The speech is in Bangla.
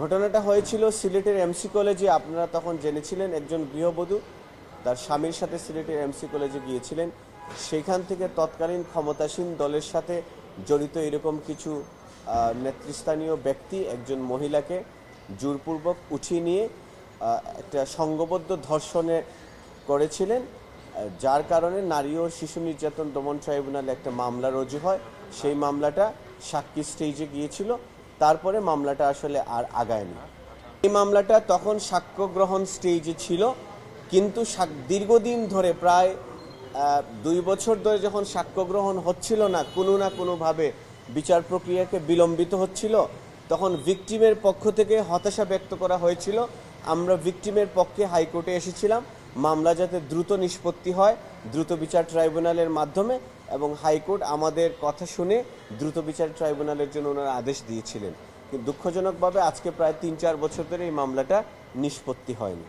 ঘটনাটা হয়েছিল সিলেটের এমসি কলেজে। আপনারা তখন জেনেছিলেন একজন গৃহবধূ তার স্বামীর সাথে সিলেটের এমসি কলেজে গিয়েছিলেন। সেখান থেকে তৎকালীন ক্ষমতাসীন দলের সাথে জড়িত এরকম কিছু নেতৃস্থানীয় ব্যক্তি একজন মহিলাকে জোরপূর্বক উঠিয়ে নিয়ে একটা সংঘবদ্ধ ধর্ষণে করেছিলেন, যার কারণে নারী ও শিশু নির্যাতন দমন ট্রাইব্যুনালে একটা মামলা রুজু হয়। সেই মামলাটা সাক্ষী স্টেজে গিয়েছিল, তারপরে মামলাটা আসলে আর আগায়নি। এই মামলাটা তখন সাক্ষ্য গ্রহণ স্টেজে ছিল, কিন্তু দীর্ঘদিন ধরে প্রায় 2 বছর ধরে যখন সাক্ষ্য গ্রহণ হচ্ছিল না কোনোভাবে বিচার প্রক্রিয়াকে বিলম্বিত হচ্ছিল, তখন ভিকটিমের পক্ষ থেকে হতাশা ব্যক্ত করা হয়েছিল। আমরা ভিকটিমের পক্ষে হাইকোর্টে এসেছিলাম মামলা যাতে দ্রুত নিষ্পত্তি হয় দ্রুত বিচার ট্রাইব্যুনালের মাধ্যমে, এবং হাইকোর্ট আমাদের কথা শুনে দ্রুত বিচার ট্রাইব্যুনালের জন্য ওনারা আদেশ দিয়েছিলেন। কিন্তু দুঃখজনকভাবে আজকে প্রায় 3-4 বছর ধরে এই মামলাটা নিষ্পত্তি হয়নি।